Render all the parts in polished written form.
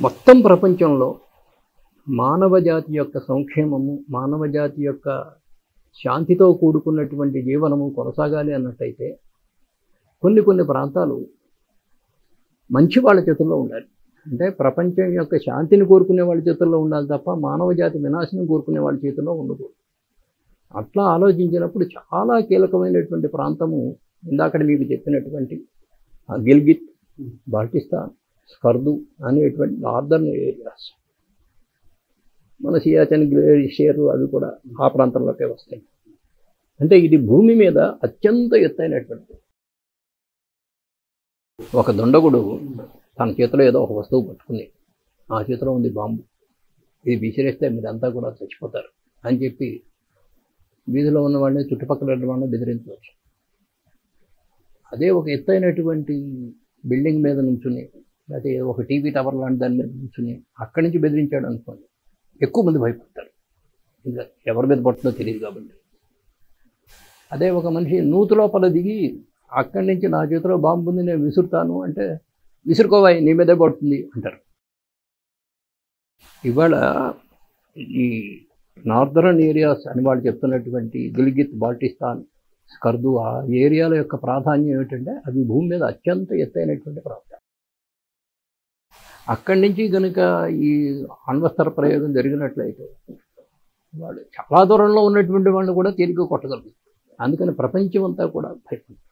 మొత్తం ప్రపంచంలో మానవజాతి యొక్క సంక్షేమము, మానవజాతి యొక్క శాంతితో కూడుకున్నటువంటి జీవనము కొనసాగాలి అన్నట్టయితే కొన్ని ప్రాంతాలు మంచి వాళ్ళ చేతుల్లో ఉండాలి. అంటే ప్రపంచం యొక్క శాంతిని కోరుకునే వాళ్ళ చేతుల్లో ఉండాలి తప్ప మానవజాతి వినాశనం కోరుకునే వాళ్ళ చేతుల్లో ఉండకూడదు. అట్లా ఆలోచించినప్పుడు చాలా కీలకమైనటువంటి ప్రాంతము ఇందాక మీకు చెప్పినటువంటి గిల్గిట్, బాల్టిస్తాన్, స్కర్దు అనేటువంటి నార్దర్న్ ఏరియాస్. మన సియాచెన్ గ్లేషియర్ అవి కూడా ఆ ప్రాంతంలోకే వస్తాయి. అంటే ఇది భూమి మీద అత్యంత ఎత్తైనటువంటి. ఒక దుండగుడు తన చేతిలో ఏదో ఒక వస్తువు పట్టుకుని, ఆ చేతిలో ఉంది బాంబు, ఇది విసిరేస్తే మీరంతా కూడా చచ్చిపోతారు అని చెప్పి వీధిలో ఉన్న వాళ్ళని, చుట్టుపక్కల ఉన్న వాళ్ళని బెదిరించవచ్చు. అదే ఒక ఎత్తైనటువంటి బిల్డింగ్ మీద నుంచుని, లేకపోతే ఒక టీవీ టవర్ లాంటి దాని మీద నుంచుని అక్కడి నుంచి బెదిరించాడు అనుకోండి, ఎక్కువ మంది భయపడతారు. ఇంకా ఎవరి మీద పడుతుందో తెలియదు కాబట్టి. అదే ఒక మనిషి నూతు లోపల దిగి అక్కడి నుంచి నా చేతిలో బాంబు ఉంది నేను విసురుతాను అంటే, విసురుకోవాయి నీ మీదే పడుతుంది అంటారు. ఇవాళ ఈ నార్దర్న్ ఏరియాస్ అని వాళ్ళు చెప్తున్నటువంటి గిల్గిత్, బాల్టిస్తాన్, స్కర్దు ఆ ఏరియాల యొక్క ప్రాధాన్యం ఏమిటంటే అవి భూమి మీద అత్యంత ఎత్తైనటువంటి ప్రాంతం. అక్కడి నుంచి కనుక ఈ అణ్వస్త్ర ప్రయోగం జరిగినట్లయితే వాళ్ళు చాలా దూరంలో ఉన్నటువంటి వాళ్ళు కూడా తేలిక కొట్టగలుగుతారు. అందుకని ప్రపంచం అంతా కూడా భయపడుతుంది.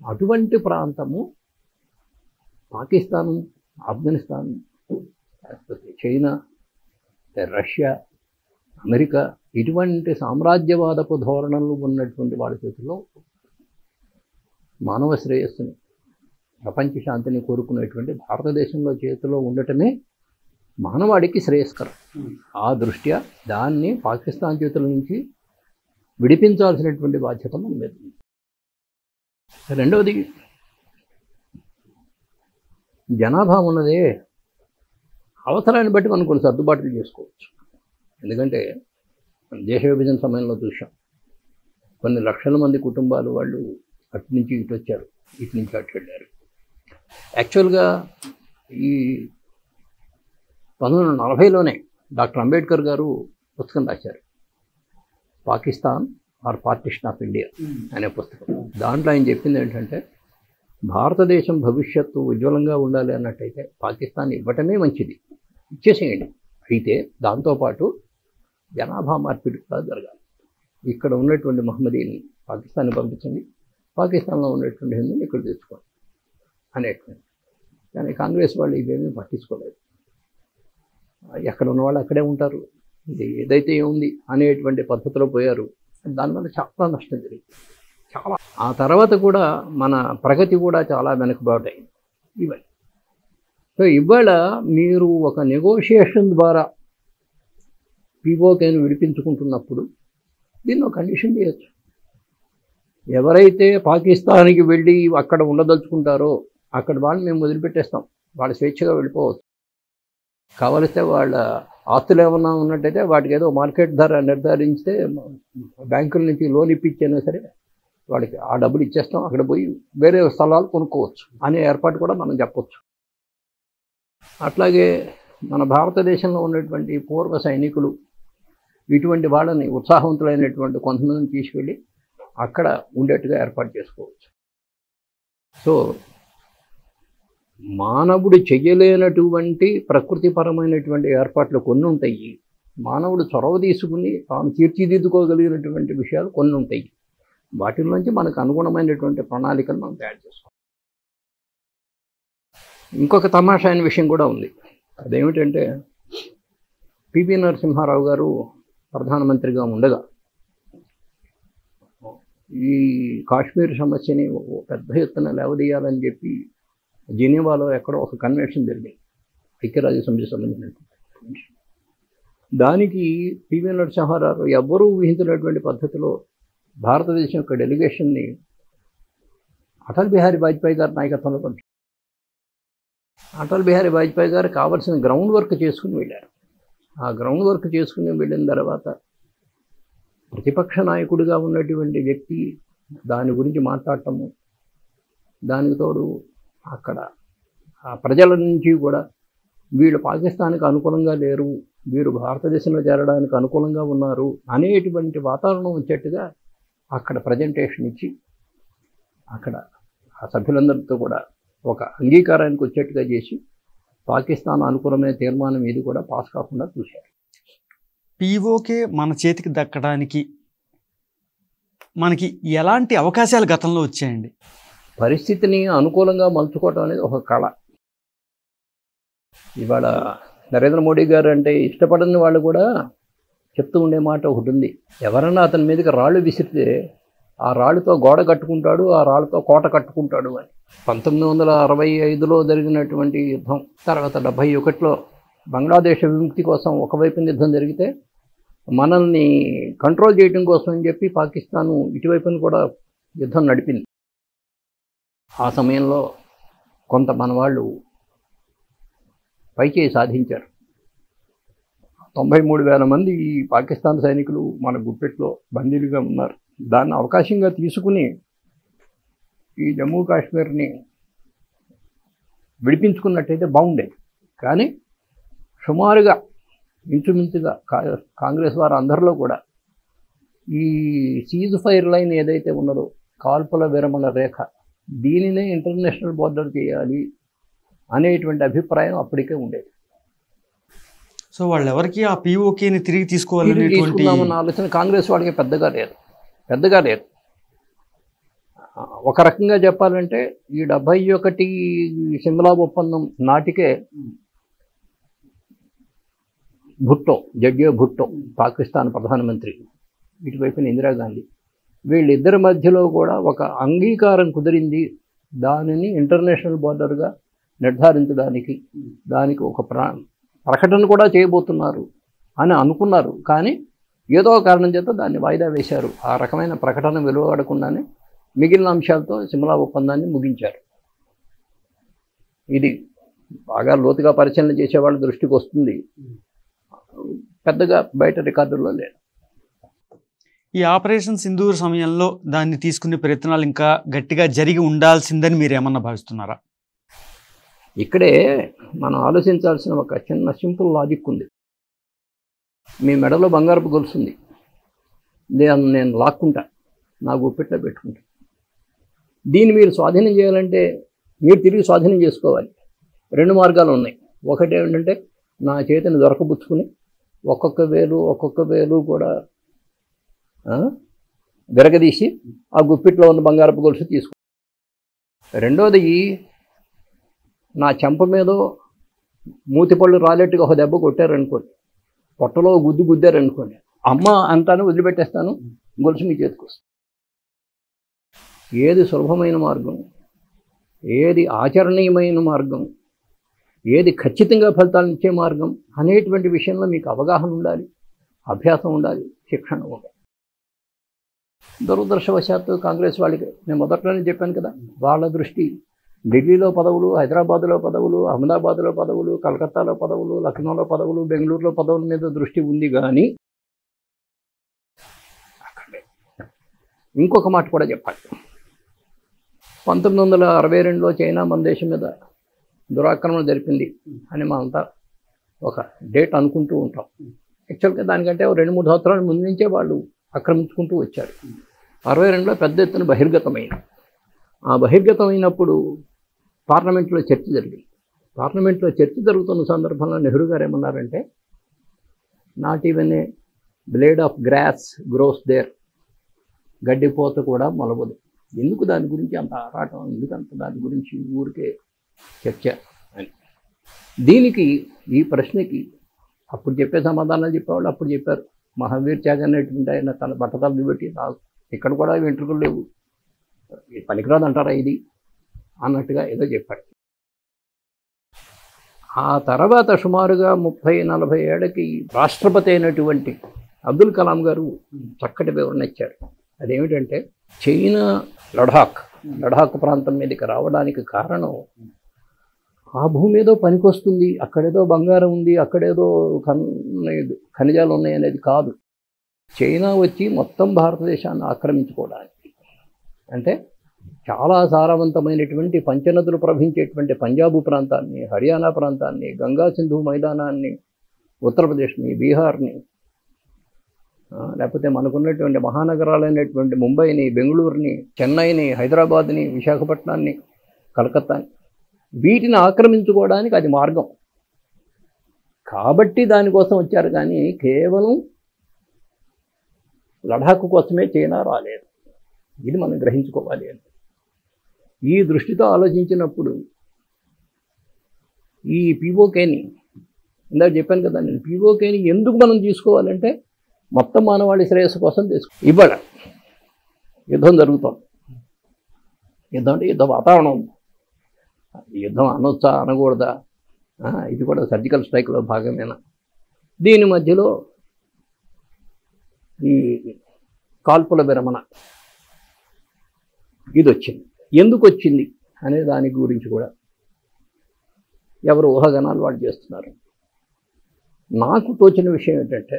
అటువంటి ప్రాంతము Pakistan, Afghanistan, China, Russia, America ఇటువంటి సామ్రాజ్యవాదపు ధోరణులు ఉన్నటువంటి వాళ్ళ చేతుల్లో మానవ శ్రేయస్సుని, ప్రపంచ శాంతిని కోరుకునేటువంటి భారతదేశంలో చేతిలో ఉండటమే మానవాడికి శ్రేయస్కరం. ఆ దృష్ట్యా దాన్ని పాకిస్తాన్ చేతుల నుంచి విడిపించాల్సినటువంటి బాధ్యత మన మీద ఉంది. రెండవది, జనాభా ఉన్నదే అవసరాన్ని బట్టి మనం కొన్ని సర్దుబాట్లు చేసుకోవచ్చు. ఎందుకంటే దేశ విభజన సమయంలో చూసాం, కొన్ని లక్షల మంది కుటుంబాలు వాళ్ళు అటు నుంచి ఇటు వచ్చారు, ఇటు నుంచి అటు వెళ్ళారు. యాక్చువల్గా ఈ 1940లోనే డాక్టర్ అంబేద్కర్ గారు పుస్తకం రాశారు, Pakistan or partition of India అనే పుస్తకం. దాంట్లో ఆయన చెప్పింది ఏంటంటే, భారతదేశం భవిష్యత్తు ఉజ్వలంగా ఉండాలి అన్నట్టయితే పాకిస్తాన్ ఇవ్వటమే మంచిది, ఇచ్చేసేయండి. అయితే దాంతోపాటు జనాభా మార్పిడి కూడా జరగాలి. ఇక్కడ ఉన్నటువంటి మహమ్మదీని పాకిస్తాన్ని పంపించండి, పాకిస్తాన్లో ఉన్నటువంటి హిందువుని ఇక్కడ తెచ్చుకోండి అనేటువంటి. కానీ కాంగ్రెస్ వాళ్ళు ఇవేమీ పట్టించుకోలేదు. ఎక్కడ ఉన్నవాళ్ళు అక్కడే ఉంటారు, ఇది ఏదైతే ఉంది అనేటువంటి పద్ధతిలో పోయారు. దానివల్ల చాలా నష్టం జరిగింది, చాలా. ఆ తర్వాత కూడా మన ప్రగతి కూడా చాలా వెనుకబాటైంది ఇవన్నీ. సో ఇవాళ మీరు ఒక నెగోషియేషన్ ద్వారా పీఓకేను విడిపించుకుంటున్నప్పుడు దీన్ని ఒక కండిషన్ చేయొచ్చు. ఎవరైతే పాకిస్తాన్కి వెళ్ళి అక్కడ ఉండదలుచుకుంటారో అక్కడ వాళ్ళని మేము వదిలిపెట్టేస్తాం, వాళ్ళు స్వేచ్ఛగా వెళ్ళిపోవచ్చు. కావలిస్తే వాళ్ళ ఆస్తులు ఏమన్నా ఉన్నట్టయితే వాటికి ఏదో మార్కెట్ ధర నిర్ధారిస్తే బ్యాంకుల నుంచి లోన్ ఇప్పించైనా సరే వాడికి ఆ డబ్బులు ఇచ్చేస్తాం, అక్కడ పోయి వేరే స్థలాలు కొనుక్కోవచ్చు అనే ఏర్పాటు కూడా మనం చెప్పవచ్చు. అట్లాగే మన భారతదేశంలో ఉన్నటువంటి పూర్వ సైనికులు ఇటువంటి వాళ్ళని ఉత్సాహవంతులైనటువంటి కొంతమందిని తీసుకెళ్ళి అక్కడ ఉండేట్టుగా ఏర్పాటు చేసుకోవచ్చు. సో మానవుడు చెయ్యలేనటువంటి ప్రకృతిపరమైనటువంటి ఏర్పాట్లు కొన్ని ఉంటాయి, మానవుడు చొరవ తీసుకుని తాను తీర్చిదిద్దుకోగలిగినటువంటి విషయాలు కొన్ని ఉంటాయి. వాటి నుంచి మనకు అనుగుణమైనటువంటి ప్రణాళికను మనం తయారు చేసుకోవాలి. ఇంకొక తమాషా అయిన విషయం కూడా ఉంది. అదేమిటంటే పివి నరసింహారావు గారు ప్రధానమంత్రిగా ఉండగా ఈ కాశ్మీర్ సమస్యని పెద్ద ఎత్తున లేవదీయాలని చెప్పి జెనీవాలో ఎక్కడో ఒక కన్వెన్షన్ జరిగింది, ఐక్యరాజ్య సమితికి సంబంధించినటువంటి. దానికి పివి నరసింహారావు ఎవ్వరూ ఊహించినటువంటి పద్ధతిలో భారతదేశం యొక్క డెలిగేషన్ని అటల్ బిహారీ వాజ్పేయి గారి నాయకత్వంలో పంపించారు. అటల్ బిహారీ వాజ్పేయి గారు కావాల్సిన గ్రౌండ్ వర్క్ చేసుకుని వెళ్ళారు. ఆ గ్రౌండ్ వర్క్ చేసుకుని వెళ్ళిన తర్వాత ప్రతిపక్ష నాయకుడిగా ఉన్నటువంటి వ్యక్తి దాని గురించి మాట్లాడటము, దానికి తోడు అక్కడ ఆ ప్రజల నుంచి కూడా వీళ్ళు పాకిస్తాన్కి అనుకూలంగా లేరు, వీరు భారతదేశంలో చేరడానికి అనుకూలంగా ఉన్నారు అనేటువంటి వాతావరణం వచ్చేట్టుగా అక్కడ ప్రజెంటేషన్ ఇచ్చి అక్కడ ఆ సభ్యులందరితో కూడా ఒక అంగీకారానికి వచ్చేట్టుగా చేసి పాకిస్తాన్ అనుకూలమైన తీర్మానం ఇది కూడా పాస్ కాకుండా చూశారు. పీఓకే మన చేతికి దక్కడానికి మనకి ఎలాంటి అవకాశాలు గతంలో వచ్చాయండి? పరిస్థితిని అనుకూలంగా మలుచుకోవడం అనేది ఒక కళ. ఇవాళ నరేంద్ర మోడీ గారు అంటే ఇష్టపడని వాళ్ళు కూడా చెప్తూ ఉండే మాట ఒకటి ఉంది, ఎవరన్నా అతని మీదకి రాళ్ళు విసిరితే ఆ రాళ్ళతో గోడ కట్టుకుంటాడు, ఆ రాళ్ళతో కోట కట్టుకుంటాడు అని. 1965లో జరిగినటువంటి యుద్ధం తర్వాత 71లో బంగ్లాదేశ్ విముక్తి కోసం ఒకవైపు యుద్ధం జరిగితే మనల్ని కంట్రోల్ చేయడం కోసం అని చెప్పి పాకిస్తాను ఇటువైపును కూడా యుద్ధం నడిపింది. ఆ సమయంలో కొంత మన వాళ్ళు పైచేయి సాధించారు. 93,000 మంది ఈ పాకిస్తాన్ సైనికులు మన గుప్పెట్లో బందీలుగా ఉన్నారు. దాన్ని అవకాశంగా తీసుకుని ఈ జమ్మూ కాశ్మీర్ని విడిపించుకున్నట్టయితే బాగుండేది. కానీ సుమారుగా ఇంచుమించుగా కాంగ్రెస్ వారు అందరిలో కూడా ఈ సీజ్ ఫైర్ లైన్ ఏదైతే ఉన్నదో, కాల్పుల విరమణ రేఖ, దీనినే ఇంటర్నేషనల్ బోర్డర్ చేయాలి అనేటువంటి అభిప్రాయం అప్పటికే ఉండేది. సో వాళ్ళు ఎవరికి ఆ పీఓకేని తిరిగి తీసుకున్నామన్న ఆలోచన కాంగ్రెస్ వాళ్ళకి పెద్దగా లేదు. ఒక రకంగా చెప్పాలంటే ఈ 71 సిమ్లా ఒప్పందం నాటికే భుట్టో పాకిస్తాన్ ప్రధానమంత్రి, ఇటువైపున ఇందిరాగాంధీ, వీళ్ళిద్దరి మధ్యలో కూడా ఒక అంగీకారం కుదిరింది. దానిని ఇంటర్నేషనల్ బోర్డర్గా నిర్ధారించడానికి దానికి ఒక ప్రకటన కూడా చేయబోతున్నారు అని అనుకున్నారు. కానీ ఏదో కారణం చేత దాన్ని వాయిదా వేశారు. ఆ రకమైన ప్రకటన వెలువడకుండానే మిగిలిన అంశాలతో సిమ్లా ఒప్పందాన్ని ముగించారు. ఇది బాగా లోతుగా పరిశీలన చేసేవాళ్ళ దృష్టికి వస్తుంది, పెద్దగా బయట రికార్డుల్లో లేదు. ఈ ఆపరేషన్ సింధూర్ సమయంలో దాన్ని తీసుకునే ప్రయత్నాలు ఇంకా గట్టిగా జరిగి ఉండాల్సిందని మీరు ఏమన్నా భావిస్తున్నారా? ఇక్కడే మనం ఆలోచించాల్సిన ఒక చిన్న సింపుల్ లాజిక్ ఉంది. మీ మెడలో బంగారపు గొలుసుంది, నేను లాక్కుంటా, నా గుప్పెట్లో పెట్టుకుంటా. దీన్ని మీరు స్వాధీనం చేయాలంటే మీరు తిరిగి స్వాధీనం చేసుకోవాలి. 2 మార్గాలు ఉన్నాయి. ఒకటి ఏంటంటే నా చేతిని దొరకబుచ్చుకుని ఒక్కొక్క వేలు కూడా విరగదీసి ఆ గుప్పిట్లో ఉన్న బంగారపు గొలుసు తీసుకో. రెండోది, నా చెంప మీదో మూతిపళ్ళు రాలేట్టుగా ఒక దెబ్బ కొట్టారనుకోండి, పొట్టలో గుద్దారనుకోండి, అమ్మ అంతాను వదిలిపెట్టేస్తాను, గొలుసు మీ చేతికి వస్తుంది. ఏది సులభమైన మార్గం, ఏది ఆచరణీయమైన మార్గం, ఏది ఖచ్చితంగా ఫలితాలను ఇచ్చే మార్గం అనేటువంటి విషయంలో మీకు అవగాహన ఉండాలి, అభ్యాసం ఉండాలి, శిక్షణ ఉండాలి. దురదృష్టవశాత్తు కాంగ్రెస్ వాళ్ళకి నేను మొదట్లోనే చెప్పాను కదా, వాళ్ళ దృష్టి ఢిల్లీలో పదవులు, హైదరాబాద్లో పదవులు, అహ్మదాబాద్లో పదవులు, కలకత్తాలో పదవులు, లక్నోలో పదవులు, బెంగళూరులో పదవుల మీద దృష్టి ఉంది. కానీ ఇంకొక మాట కూడా చెప్పాలి. 1962లో చైనా మన దేశం మీద దురాక్రమణ జరిపింది అని మనంతా ఒక డేట్ అనుకుంటూ ఉంటాం. యాక్చువల్గా దానికంటే 2-3 సంవత్సరాల ముందు నుంచే వాళ్ళు ఆక్రమించుకుంటూ వచ్చారు. 62లో పెద్ద ఎత్తున బహిర్గతమైంది. ఆ బహిర్గతమైనప్పుడు పార్లమెంట్లో చర్చ జరిగింది. పార్లమెంట్లో చర్చ జరుగుతున్న సందర్భంలో నెహ్రూ గారు ఏమన్నారంటే, not even a blade of grass grows there, గడ్డిపోత కూడా మొలవదు. ఎందుకు దాని గురించి అంత ఆరాటం, ఎందుకంత దాని గురించి ఊరికే చర్చ అని. దీనికి ఈ ప్రశ్నకి అప్పుడు చెప్పే సమాధానాలు చెప్పేవాళ్ళు అప్పుడు చెప్పారు. మహావీర్ త్యాగ్ అనేటువంటి ఆయన తన బట్టతలు పెట్టి, నాకు ఇక్కడ కూడా వెంట్రుకలు లేవు, పనికిరాదు అంటారా ఇది అన్నట్టుగా ఏదో చెప్పాడు. ఆ తర్వాత సుమారుగా 30-40 ఏళ్ళకి రాష్ట్రపతి అయినటువంటి అబ్దుల్ కలాం గారు చక్కటి వివరణ ఇచ్చారు. అదేమిటంటే, చైనా లడాక్ ప్రాంతం మీదకి రావడానికి కారణం ఆ భూమి ఏదో పనికొస్తుంది, అక్కడేదో బంగారం ఉంది, అక్కడేదో ఖనిజాలు ఉన్నాయి అనేది కాదు. చైనా వచ్చి మొత్తం భారతదేశాన్ని ఆక్రమించుకోవడానికి, అంటే చాలా సారవంతమైనటువంటి పంచనదులు ప్రవహించేటువంటి పంజాబు ప్రాంతాన్ని, హర్యానా ప్రాంతాన్ని, గంగా సింధు మైదానాన్ని, ఉత్తరప్రదేశ్ని, బీహార్ని, లేకపోతే మనకున్నటువంటి మహానగరాలైనటువంటి ముంబైని, బెంగళూరుని, చెన్నైని, హైదరాబాద్ని, విశాఖపట్నాన్ని, కలకత్తాని, వీటిని ఆక్రమించుకోవడానికి అది మార్గం. కాబట్టి దానికోసం వచ్చారు, కానీ కేవలం లడాఖ్ కోసమే చైనా రాలేదు. ఇది మనం గ్రహించుకోవాలి. ఈ దృష్టితో ఆలోచించినప్పుడు ఈ పీఓకేని, ఇందాక చెప్పాను కదా నేను, పీఓకేని ఎందుకు మనం తీసుకోవాలంటే మొత్తం మానవాళి శ్రేయస్సు కోసం ఇవాళ యుద్ధం జరుగుతోంది. యుద్ధం అంటే యుద్ధ వాతావరణం ఉంది. యుద్ధం అనొచ్చా అనకూడదా, ఇది కూడా సర్జికల్ స్ట్రైక్లో భాగమేనా? దీని మధ్యలో ఈ కాల్పుల విరమణ ఇది వచ్చింది. ఎందుకు వచ్చింది అనే దాని గురించి కూడా ఎవరు ఊహాగానాలు వాళ్ళు చేస్తున్నారు. నాకు తోచిన విషయం ఏంటంటే,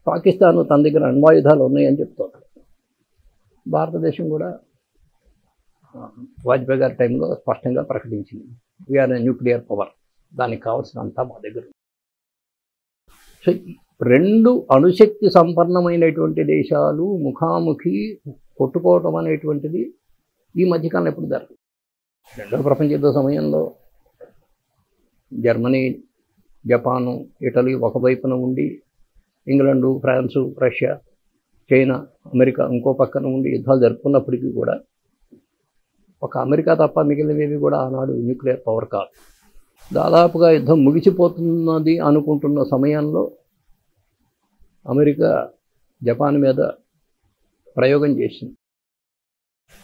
పాకిస్తాన్ తన దగ్గర అణ్వాయుధాలు ఉన్నాయని చెప్తోంది. భారతదేశం కూడా వాజ్పేయి గారి టైంలో స్పష్టంగా ప్రకటించింది, వీఆర్ న్యూక్లియర్ పవర్, దానికి కావాల్సినంతా మా దగ్గర. సో రెండు అణుశక్తి సంపన్నమైనటువంటి దేశాలు ముఖాముఖి కొట్టుకోవటం అనేటువంటిది ఈ మధ్యకాలం ఎప్పుడు జరగదు. రెండవ ప్రపంచ యుద్ధ సమయంలో జర్మనీ, జపాను, ఇటలీ ఒకవైపున ఉండి, England, France, Russia, China, America ఇంకో పక్కన ఉండి యుద్ధాలు జరుపుకున్నప్పటికీ కూడా ఒక అమెరికా తప్ప మిగిలినవి కూడా ఆనాడు న్యూక్లియర్ పవర్ కాదు. దాదాపుగా యుద్ధం ముగిసిపోతున్నది అనుకుంటున్న సమయంలో అమెరికా జపాన్ మీద ప్రయోగం చేసింది.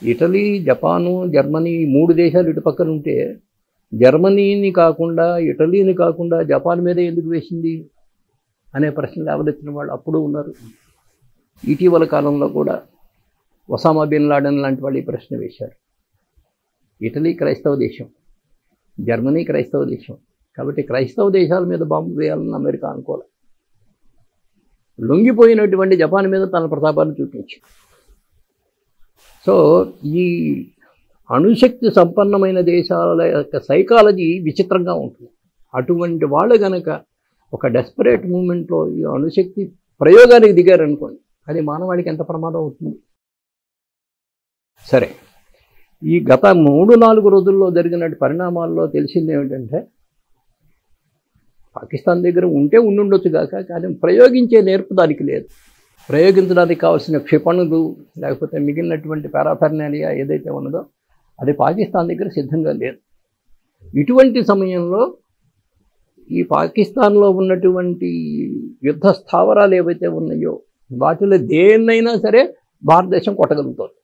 ఇటలీ, జపాను, జర్మనీ మూడు దేశాలు ఇటు పక్కన ఉంటే జర్మనీని కాకుండా, ఇటలీని కాకుండా జపాన్ మీద ఎందుకు వేసింది అనే ప్రశ్నలు లేవనెత్తిన వాళ్ళు అప్పుడు ఉన్నారు. ఇటీవల కాలంలో కూడా ఒసామా బిన్ లాడెన్ లాంటి వాళ్ళు ఈ ప్రశ్న వేశారు. ఇటలీ క్రైస్తవ దేశం, జర్మనీ క్రైస్తవ దేశం, కాబట్టి క్రైస్తవ దేశాల మీద బాంబు వేయాలని అమెరికా అనుకోవాలి. లొంగిపోయినటువంటి జపాన్ మీద తన ప్రతాపాన్ని చూపించింది. సో ఈ అణుశక్తి సంపన్నమైన దేశాల యొక్క సైకాలజీ విచిత్రంగా ఉంటుంది. అటువంటి వాళ్ళు కనుక ఒక డెస్పరేట్ మూమెంట్లో ఈ అణుశక్తి ప్రయోగానికి దిగారనుకోండి, అది మానవాళికి ఎంత ప్రమాదం అవుతుంది. సరే, ఈ గత 3-4 రోజుల్లో జరిగిన పరిణామాల్లో తెలిసింది ఏమిటంటే, పాకిస్తాన్ దగ్గర ఉంటే ఉండుండొచ్చు కాక, కానీ ప్రయోగించే నేర్పు దానికి లేదు. ప్రయోగించడానికి కావాల్సిన క్షిపణులు లేకపోతే మిగిలినటువంటి పారాఫెర్నాలియా ఏదైతే ఉన్నదో అది పాకిస్తాన్ దగ్గర సిద్ధంగా లేదు. ఇటువంటి సమయంలో ఈ పాకిస్తాన్లో ఉన్నటువంటి యుద్ధ స్థావరాలు ఏవైతే ఉన్నాయో వాటిలో దేన్నైనా సరే భారతదేశం కొట్టగలుగుతుంది,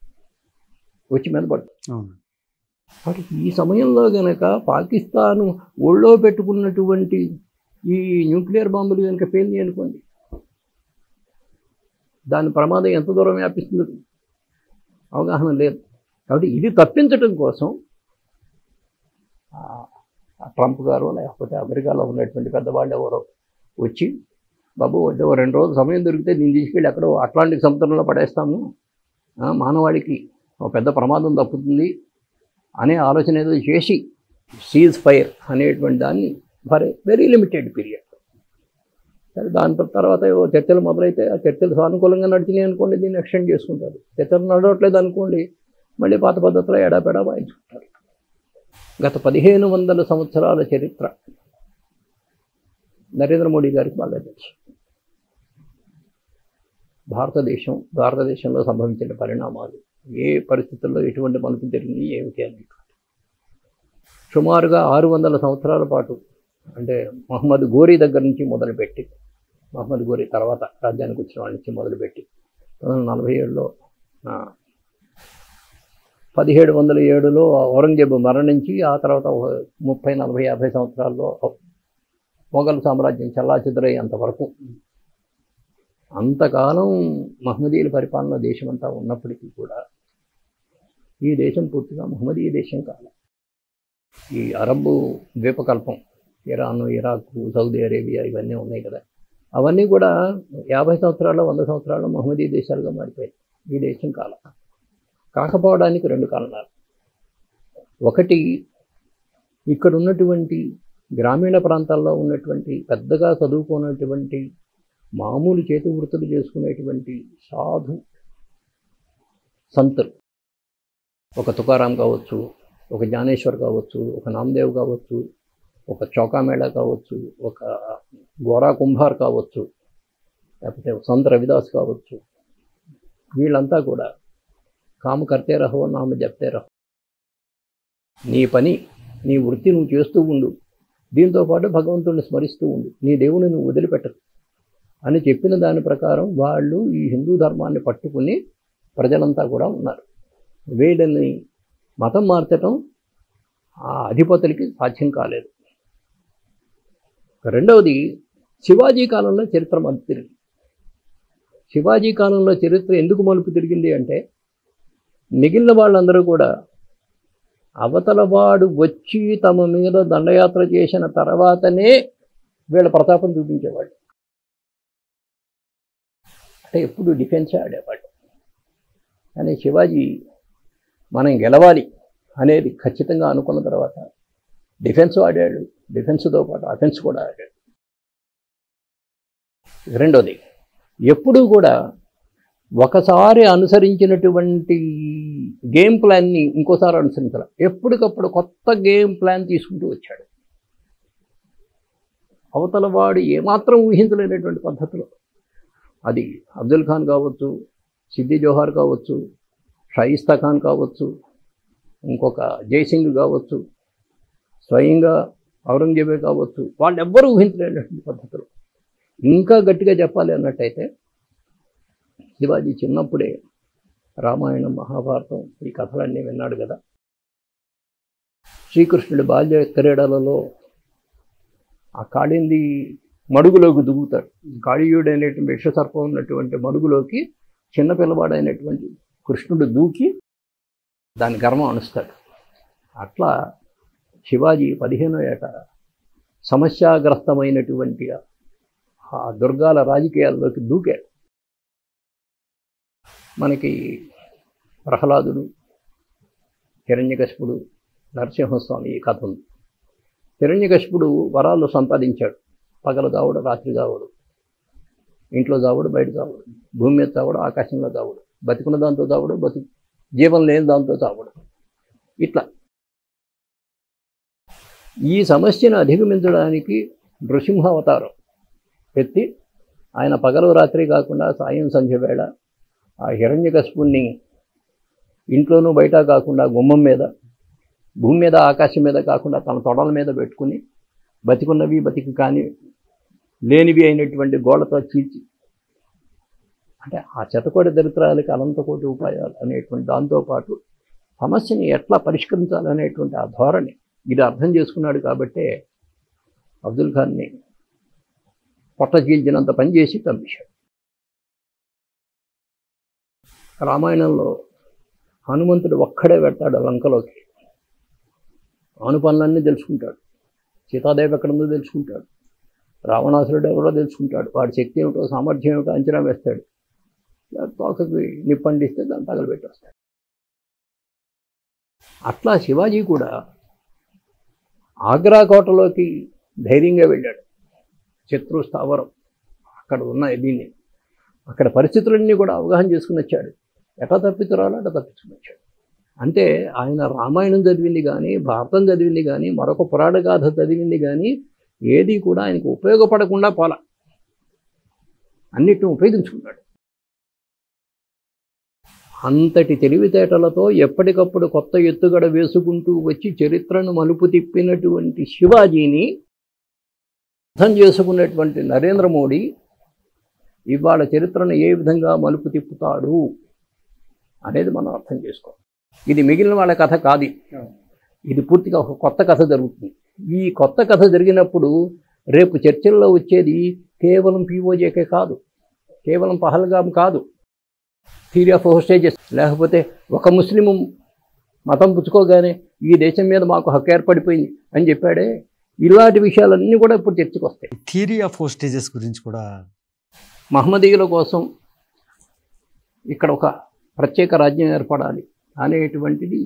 వచ్చి మీద పడుతుంది. కాబట్టి ఈ సమయంలో కనుక పాకిస్తాను ఒళ్ళో పెట్టుకున్నటువంటి ఈ న్యూక్లియర్ బాంబులు కనుక పేలినాయి అనుకోండి, దాని ప్రమాదం ఎంత దూరం వ్యాపిస్తుందో అవగాహన లేదు. కాబట్టి ఇది తప్పించడం కోసం ట్రంప్ గారు లేకపోతే అమెరికాలో ఉన్నటువంటి పెద్దవాళ్ళు ఎవరో వచ్చి, బాబు 2 రోజులు సమయం దొరికితే దీన్ని తీసుకెళ్ళి ఎక్కడో అట్లాంటిక్ సముద్రంలో పడేస్తాము, మానవాళికి ఒక పెద్ద ప్రమాదం తప్పుతుంది అనే ఆలోచన ఏదో చేసి సీజ్ ఫైర్ అనేటువంటి దాన్ని ఫర్ వెరీ లిమిటెడ్ పీరియడ్, సరే దాని తర్వాత చర్చలు మొదలైతే ఆ చర్చలు సానుకూలంగా నడిచినాయి అనుకోండి, దీన్ని ఎక్స్టెండ్ చేసుకుంటారు. చర్చలు నడవట్లేదు అనుకోండి, మళ్ళీ పాత పద్ధతిలో ఎడాపెడా వాయించుకుంటారు. గత 1500 సంవత్సరాల చరిత్ర నరేంద్ర మోడీ గారికి బాగా తెలుసు. భారతదేశంలో సంభవించిన పరిణామాలు, ఏ పరిస్థితుల్లో ఎటువంటి మలుపు జరిగింది ఏమిటి అని సుమారుగా 600 సంవత్సరాల పాటు, అంటే మహమ్మద్ గోరీ దగ్గర నుంచి మొదలుపెట్టి, మహమ్మద్ గోరీ తర్వాత రాజ్యానికి వచ్చిన వాళ్ళ నుంచి మొదలుపెట్టి 1947లో 1707లో ఔరంగజేబు మరణించి ఆ తర్వాత 30, 40, 50 సంవత్సరాల్లో మొఘల్ సామ్రాజ్యం చల్లాచెదురయ్యేంత వరకు అంతకాలం మహమ్మదీయుల పరిపాలన దేశమంతా ఉన్నప్పటికీ కూడా ఈ దేశం పూర్తిగా మహమ్మదీయ దేశం కాదు. ఈ అరబ్ ద్వీపకల్పం, ఇరాన్, ఇరాక్, సౌదీ అరేబియా ఇవన్నీ ఉన్నాయి కదా, అవన్నీ కూడా 50 సంవత్సరాలు 100 సంవత్సరాలు మహమ్మదీయ దేశాలుగా మారిపోయాయి. ఈ దేశం కాకపోవడానికి 2 కారణాలు. ఒకటి, ఇక్కడ ఉన్నటువంటి గ్రామీణ ప్రాంతాల్లో ఉన్నటువంటి పెద్దగా చదువుకున్నటువంటి మామూలు చేతి వృత్తులు చేసుకునేటువంటి సాధు సంతులు, ఒక తుకారాం కావచ్చు, ఒక జ్ఞానేశ్వర్ కావచ్చు, ఒక నామదేవ్ కావచ్చు, ఒక చౌకామేళా కావచ్చు, ఒక గోరా కుంభార్ కావచ్చు, లేకపోతే సంత్ రవిదాస్ కావచ్చు, వీళ్ళంతా కూడా కాము కర్తే రహో నామ జప్తే రహో, నీ పని నీ వృత్తి నువ్వు చేస్తూ ఉండు, దీంతోపాటు భగవంతుడిని స్మరిస్తూ ఉండు, నీ దేవుని నువ్వు వదిలిపెట్టరు అని చెప్పిన దాని ప్రకారం వాళ్ళు ఈ హిందూ ధర్మాన్ని పట్టుకుని ప్రజలంతా కూడా ఉన్నారు. వీళ్ళని మతం మార్చటం ఆ అధిపతులకి సాధ్యం కాలేదు. రెండవది, శివాజీ కాలంలో చరిత్ర మలుపు తిరిగింది. శివాజీ కాలంలో చరిత్ర ఎందుకు మలుపు తిరిగింది అంటే, మిగిలిన వాళ్ళందరూ కూడా అవతలవాడు వచ్చి తమ మీద దండయాత్ర చేసిన తర్వాతనే వీళ్ళ ప్రతాపం చూపించేవాళ్ళు. అంటే ఎప్పుడు డిఫెన్స్ ఆడేవాళ్ళు. కానీ శివాజీ మనం గెలవాలి అనేది ఖచ్చితంగా అనుకున్న తర్వాత డిఫెన్స్ ఆడాడు, డిఫెన్స్తో పాటు అఫెన్స్ కూడా ఆడాడు. రెండోది, ఎప్పుడూ కూడా ఒకసారి అనుసరించినటువంటి గేమ్ ప్లాన్ని ఇంకోసారి అనుసరించాలి. ఎప్పటికప్పుడు కొత్త గేమ్ ప్లాన్ తీసుకుంటూ వచ్చాడు. అవతల వాడు ఏమాత్రం ఊహించలేనటువంటి పద్ధతిలో, అది అబ్దుల్ ఖాన్ కావచ్చు, సిద్ది జోహార్ కావచ్చు, షాయిస్తా ఖాన్ కావచ్చు, ఇంకొక జైసింగ్ కావచ్చు, స్వయంగా ఔరంగజేబే కావచ్చు, వాళ్ళెవ్వరూ ఊహించలేనటువంటి పద్ధతిలో. ఇంకా గట్టిగా చెప్పాలి అన్నట్టయితే, శివాజీ చిన్నప్పుడే రామాయణం, మహాభారతం ఈ కథలన్నీ విన్నాడు కదా. శ్రీకృష్ణుడి బాల్య క్రీడలలో ఆ కాళింది మడుగులోకి దిగుతాడు. కాళీయుడు అనేటువంటి విషసర్పం ఉన్నటువంటి మడుగులోకి చిన్నపిల్లవాడైనటువంటి కృష్ణుడు దూకి దాని గర్వం అణుస్తాడు. అట్లా శివాజీ 15వ ఏట సమస్యాగ్రస్తమైనటువంటి ఆ దుర్గాల రాజకీయాల్లోకి దూకాడు. మనకి ప్రహ్లాదుడు, హిరణ్యకశిపుడు, నరసింహస్వామి ఈ కథ ఉంది. హిరణ్యకశిపుడు వరాలు సంపాదించాడు. పగలు దావుడు, రాత్రి దావుడు, ఇంట్లో దావుడు, బయట దావుడు, భూమి మీద దావుడు, ఆకాశంలో దావుడు, బతికున్న దాంతో దావుడు, జీవం లేని దాంతో దావుడు. ఇట్లా ఈ సమస్యను అధిగమించడానికి నృసింహ అవతారం ఎత్తి ఆయన పగలు రాత్రి కాకుండా సాయం సంధ్య వేళ ఆ హిరణ్యకశిపుణ్ణి ఇంట్లోనూ బయట కాకుండా గుమ్మం మీద, భూమి మీద, ఆకాశం మీద కాకుండా తన తొడల మీద పెట్టుకుని బతికున్నవి బతికి కాని లేనివి అయినటువంటి గోడతో చీల్చి, అంటే ఆ చెతకోటి దరిద్రాలకి అనంతకోటి ఉపాయాలు అనేటువంటి దాంతోపాటు సమస్యని ఎట్లా పరిష్కరించాలనేటువంటి ఆ ధోరణి ఇది అర్థం చేసుకున్నాడు. కాబట్టే అబ్దుల్ ఖాన్ని పొట్ట చీల్చినంత పనిచేసి పంపించాడు. రామాయణంలో హనుమంతుడు ఒక్కడే వెళ్తాడు లంకలోకి. ఆను పనులన్నీ తెలుసుకుంటాడు. సీతాదేవి ఎక్కడుందో తెలుసుకుంటాడు. రావణాసురుడు ఎవరో తెలుసుకుంటాడు. వాడి శక్తి ఏమిటో, సామర్థ్యం ఏమిటో అంచనా వేస్తాడు. తోకకి నిప్పండిస్తే దాన్ని తగలబెట్టి వస్తాడు. అట్లా శివాజీ కూడా ఆగ్రా కోటలోకి ధైర్యంగా వెళ్ళాడు. శత్రు స్థావరం అక్కడ ఉన్న దీన్ని, అక్కడ పరిస్థితులన్నీ కూడా అవగాహన చేసుకుని వచ్చాడు. ఎట్లా తప్పించురాలో అట్లా తప్పించుకుని వచ్చాడు. అంటే ఆయన రామాయణం చదివింది కానీ, భారతం చదివింది కానీ, మరొక పురాణ గాథ చదివింది కానీ ఏది కూడా ఆయనకు ఉపయోగపడకుండా పోలా, అన్నిటిని ఉపయోగించుకున్నాడు. అంతటి తెలివితేటలతో ఎప్పటికప్పుడు కొత్త ఎత్తుగడ వేసుకుంటూ వచ్చి చరిత్రను మలుపు తిప్పినటువంటి శివాజీని అర్థం చేసుకున్నటువంటి నరేంద్ర మోడీ ఇవాళ చరిత్రను ఏ విధంగా మలుపు తిప్పుతాడు అనేది మనం అర్థం చేసుకోవాలి. ఇది మిగిలిన వాళ్ళ కథ కాదు, ఇది పూర్తిగా ఒక కొత్త కథ జరుగుతుంది. ఈ కొత్త కథ జరిగినప్పుడు రేపు చర్చల్లో వచ్చేది కేవలం పీఓజేకే కాదు, కేవలం పహల్గాం కాదు, థియరీ ఆఫ్ హోస్టేజెస్, లేకపోతే ఒక ముస్లిం మతం పుచ్చుకోగానే ఈ దేశం మీద మాకు హక్కు ఏర్పడిపోయింది అని చెప్పాడే, ఇలాంటి విషయాలన్నీ కూడా ఇప్పుడు చర్చకు వస్తాయి. థియరీ ఆఫ్ హోస్టేజెస్ గురించి కూడా మహమ్మదీయుల కోసం ఇక్కడ ఒక ప్రత్యేక రాజ్యం ఏర్పడాలి అనేటువంటిది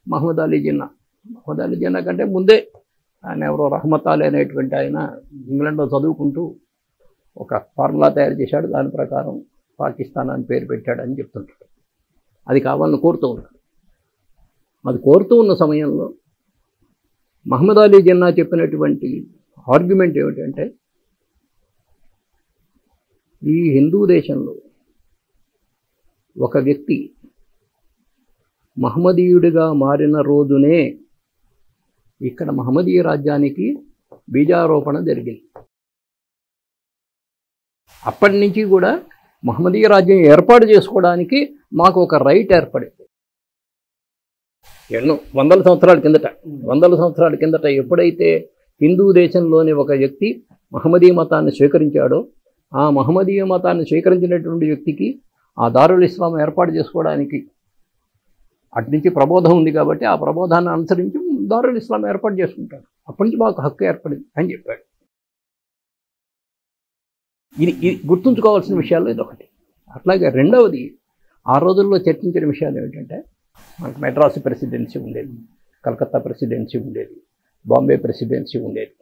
మహమ్మద్ అలీ జిన్నా. మహమ్మద్ అలీ జిన్నా కంటే ముందే ఆయన ఎవరో రహమత్ అలీ అనేటువంటి ఆయన ఇంగ్లాండ్లో చదువుకుంటూ ఒక ఫార్ములా తయారు చేశాడు. దాని ప్రకారం పాకిస్తాన్ అని పేరు పెట్టాడని చెప్తుంటాడు. అది కావాలని కోరుతూ ఉన్నాడు. అది కోరుతూ ఉన్న సమయంలో మహమ్మద్ అలీ జిన్నా చెప్పినటువంటి ఆర్గ్యుమెంట్ ఏమిటంటే, ఈ హిందూ దేశంలో ఒక వ్యక్తి మహమ్మదీయుడిగా మారిన రోజునే ఇక్కడ మహమ్మదీయ రాజ్యానికి బీజారోపణ జరిగింది. అప్పటి నుంచి కూడా మహమ్మదీయ రాజ్యం ఏర్పాటు చేసుకోవడానికి మాకు ఒక రైట్ ఏర్పడింది. ఎన్నో వందల సంవత్సరాల కిందట ఎప్పుడైతే హిందూ దేశంలోని ఒక వ్యక్తి మహమ్మదీయ మతాన్ని స్వీకరించాడో, ఆ మహమ్మదీయ మతాన్ని స్వీకరించినటువంటి వ్యక్తికి ఆ దారుల్ ఇస్లాం ఏర్పాటు చేసుకోవడానికి అటు నుంచి ప్రబోధం ఉంది కాబట్టి ఆ ప్రబోధాన్ని అనుసరించి దారుల్ ఇస్లాం ఏర్పాటు చేసుకుంటాడు. అప్పటి నుంచి మాకు హక్కు ఏర్పడింది అని చెప్పాడు. ఇది గుర్తుంచుకోవాల్సిన విషయాల్లో ఇదొకటి. అట్లాగే రెండవది, ఆ రోజుల్లో చర్చించిన విషయాలు ఏమిటంటే, మనకు మెడ్రాస్ ప్రెసిడెన్సీ ఉండేది, కలకత్తా ప్రెసిడెన్సీ ఉండేది, బాంబే ప్రెసిడెన్సీ ఉండేది.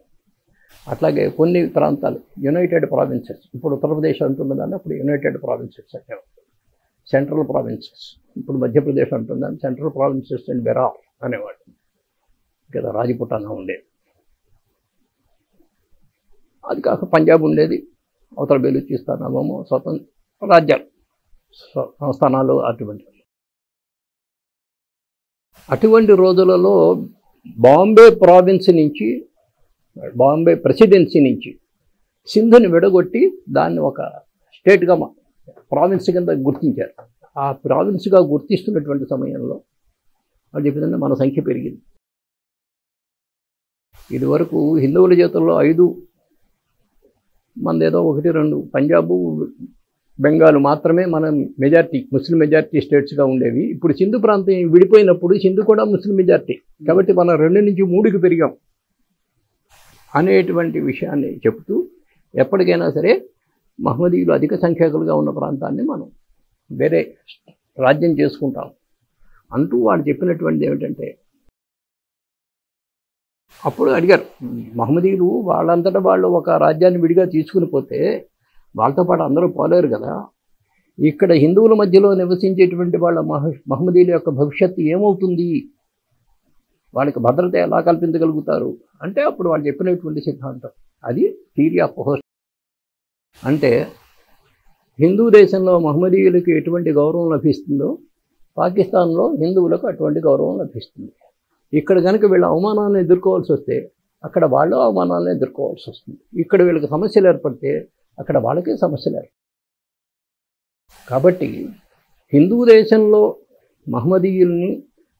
అట్లాగే కొన్ని ప్రాంతాలు యునైటెడ్ ప్రావిన్సెస్, ఇప్పుడు ఉత్తరప్రదేశ్ అంటున్నదాన్ని అప్పుడు యునైటెడ్ ప్రావిన్సెస్ అనేవారు. సెంట్రల్ ప్రావిన్సెస్, ఇప్పుడు మధ్యప్రదేశ్ అంటుందని సెంట్రల్ ప్రావిన్సెస్ అండ్ బెరార్ అనేవాడు. కదా రాజపుటానా ఉండేది. అది కాక పంజాబ్ ఉండేది, అవతల బెలూచిస్తాన్ అవేమో స్వతంత్ర రాజ్యాలు, సంస్థానాలు. అటువంటి రోజులలో బాంబే ప్రావిన్స్ నుంచి, బాంబే ప్రెసిడెన్సీ నుంచి సింధుని విడగొట్టి దాన్ని ఒక స్టేట్గా ప్రావిన్స్ కింద గుర్తించారు. ఆ ప్రావిన్స్గా గుర్తిస్తున్నటువంటి సమయంలో వాళ్ళు చెప్పిందంటే మన సంఖ్య పెరిగింది. ఇదివరకు హిందువుల చేతుల్లో 5 మంది ఏదో 1-2 పంజాబు బెంగాల్ మాత్రమే మన మెజార్టీ, ముస్లిం మెజార్టీ స్టేట్స్గా ఉండేవి. ఇప్పుడు సింధు ప్రాంతం విడిపోయినప్పుడు సింధు కూడా ముస్లిం మెజార్టీ కాబట్టి మనం 2 నుంచి 3కి పెరిగాం అనేటువంటి విషయాన్ని చెప్తూ, ఎప్పటికైనా సరే మహమ్మదీయులు అధిక సంఖ్యాకులుగా ఉన్న ప్రాంతాన్ని మనం వేరే రాజ్యం చేసుకుంటాం అంటూ వాళ్ళు చెప్పినటువంటిది ఏమిటంటే, అప్పుడు అడిగారు మహమ్మదీయులు వాళ్ళంతటా వాళ్ళు ఒక రాజ్యాన్ని విడిగా తీసుకుని పోతే వాళ్ళతో పాటు అందరూ పోలేరు కదా, ఇక్కడ హిందువుల మధ్యలో నివసించేటువంటి వాళ్ళ మహమ్మదీయుల యొక్క భవిష్యత్తు ఏమవుతుంది, వాళ్ళకి భద్రత ఎలా కల్పించగలుగుతారు అంటే, అప్పుడు వాళ్ళు చెప్పినటువంటి సిద్ధాంతం అది థియరీ ఆఫ్ హోస్ట్. అంటే హిందూ దేశంలో మహమ్మదీయులకు ఎటువంటి గౌరవం లభిస్తుందో పాకిస్తాన్లో హిందువులకు అటువంటి గౌరవం లభిస్తుంది. ఇక్కడ కనుక వీళ్ళ అవమానాలను ఎదుర్కోవాల్సి వస్తే అక్కడ వాళ్ళు అవమానాలను ఎదుర్కోవాల్సి వస్తుంది. ఇక్కడ వీళ్ళకి సమస్యలు ఏర్పడితే అక్కడ వాళ్ళకే సమస్యలు ఏర్పడతాయి. కాబట్టి హిందూ దేశంలో మహమ్మదీయుల్ని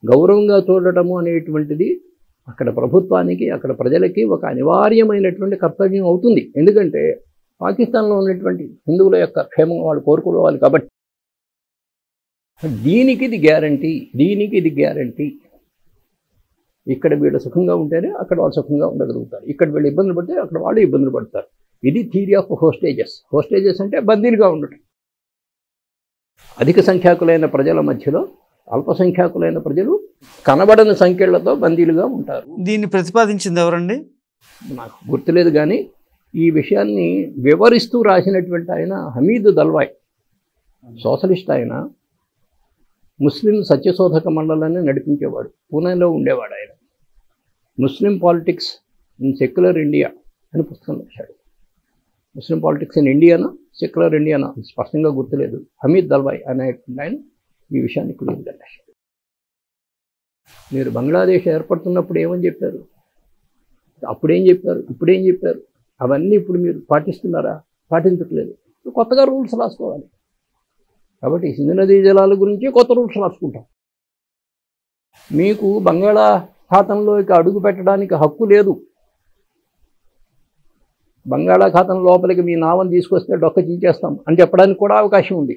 గౌరవంగా చూడటము అనేటువంటిది అక్కడ ప్రభుత్వానికి, అక్కడ ప్రజలకి ఒక అనివార్యమైనటువంటి కర్తవ్యం అవుతుంది. ఎందుకంటే పాకిస్తాన్లో ఉన్నటువంటి హిందువుల యొక్క క్షేమం వాళ్ళు కోరుకోవాలి కాబట్టి. దీనికి ఇది గ్యారంటీ. ఇక్కడ వీళ్ళు సుఖంగా ఉంటేనే అక్కడ వాళ్ళు సుఖంగా ఉండగలుగుతారు. ఇక్కడ వీళ్ళు ఇబ్బందులు పడితే అక్కడ వాళ్ళు ఇబ్బందులు పడతారు. ఇది థియరీ ఆఫ్ హోస్టేజెస్ అంటే బందీలుగా ఉండటం. అధిక సంఖ్యాకులైన ప్రజల మధ్యలో అల్పసంఖ్యాకులైన ప్రజలు కనబడని సంఖ్యలతో బందీలుగా ఉంటారు. దీన్ని ప్రతిపాదించింది ఎవరండి? నాకు గుర్తులేదు, కానీ ఈ విషయాన్ని వివరిస్తూ రాసినటువంటి ఆయన హమీద్ దల్వాయ్, సోషలిస్ట్. ఆయన ముస్లిం సత్యశోధక మండలాన్ని నడిపించేవాడు, పూణేలో ఉండేవాడు. ఆయన Muslim politics in secular India అని పుస్తకం రాశాడు. ముస్లిం పాలిటిక్స్ ఇన్ ఇండియానా సెక్యులర్ ఇండియానా స్పష్టంగా గుర్తులేదు. హమీద్ దల్వాయ్ అనేటువంటి ఆయన ఈ విషయాన్ని క్లియర్గా రాశాడు. మీరు బంగ్లాదేశ్ ఏర్పడుతున్నప్పుడు ఏమని చెప్పారు, అప్పుడేం చెప్పారు, ఇప్పుడేం చెప్పారు, అవన్నీ ఇప్పుడు మీరు పాటిస్తున్నారా? పాటించట్లేదు. కొత్తగా రూల్స్ రాసుకోవాలి. కాబట్టి సింధు నదీ జలాల గురించి కొత్త రూల్స్ రాసుకుంటాం. మీకు బంగాళాఖాతంలోకి అడుగు పెట్టడానికి హక్కు లేదు. బంగాళాఖాతం లోపలికి మీ నావని తీసుకొస్తే డొక్క చించేస్తాం అని చెప్పడానికి కూడా అవకాశం ఉంది.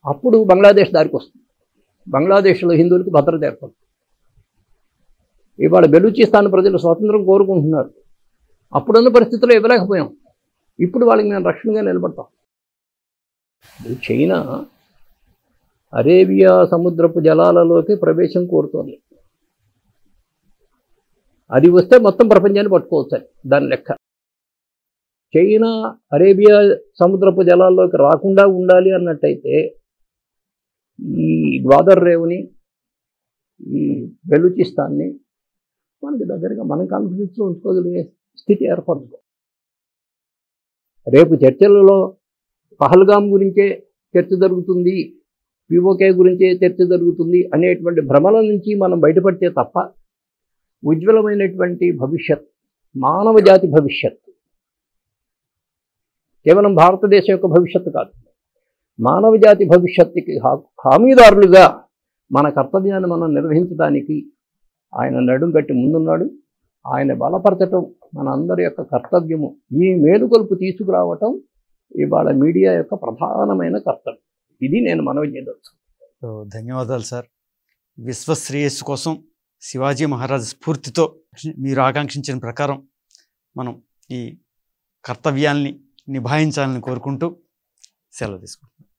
అప్పుడు బంగ్లాదేశ్ దారికి వస్తుంది. బంగ్లాదేశ్లో హిందువులకు భద్రత ఏర్పడుతుంది. ఇవాళ బెలూచిస్తాన్ ప్రజలు స్వాతంత్రం కోరుకుంటున్నారు. అప్పుడున్న పరిస్థితుల్లో ఇవ్వలేకపోయాం. ఇప్పుడు వాళ్ళకి మేము రక్షణగా నిలబడతాం. చైనా అరేబియా సముద్రపు జలాలలోకి ప్రవేశం కోరుతోంది. అది వస్తే మొత్తం ప్రపంచాన్ని పట్టుకోవచ్చు దాని లెక్క. చైనా అరేబియా సముద్రపు జలాల్లోకి రాకుండా ఉండాలి అన్నట్టయితే ఈ గ్వాదర్ రేవుని, ఈ బెలూచిస్తాన్ని మనకి దగ్గరగా మనం కాన్ఫిడెన్స్లో ఉంచుకోగలిగే స్థితి ఏర్పడదు. రేపు చర్చలలో పహల్గామ్ గురించే చర్చ జరుగుతుంది, పిఓకే గురించే చర్చ జరుగుతుంది అనేటువంటి భ్రమల నుంచి మనం బయటపడితే తప్ప ఉజ్వలమైనటువంటి భవిష్యత్, మానవ జాతి భవిష్యత్, కేవలం భారతదేశం యొక్క భవిష్యత్తు కాదు, మానవ జాతి భవిష్యత్తుకి హామీదారులుగా మన కర్తవ్యాన్ని మనం నిర్వహించడానికి ఆయన నడుం కట్టి ముందున్నాడు. ఆయన బలపరచటం మన అందరి యొక్క కర్తవ్యము. ఈ మేలుకొల్పు తీసుకురావటం ఇవాళ మీడియా యొక్క ప్రధానమైన కర్తవ్యం. ఇది నేను మనవి చేయవచ్చు. ధన్యవాదాలు సార్. విశ్వశ్రేయస్సు కోసం శివాజీ మహారాజ్ స్ఫూర్తితో మీరు ఆకాంక్షించిన ప్రకారం మనం ఈ కర్తవ్యాల్ని నిభాయించాలని కోరుకుంటూ సెలవు తీసుకుంటున్నాం.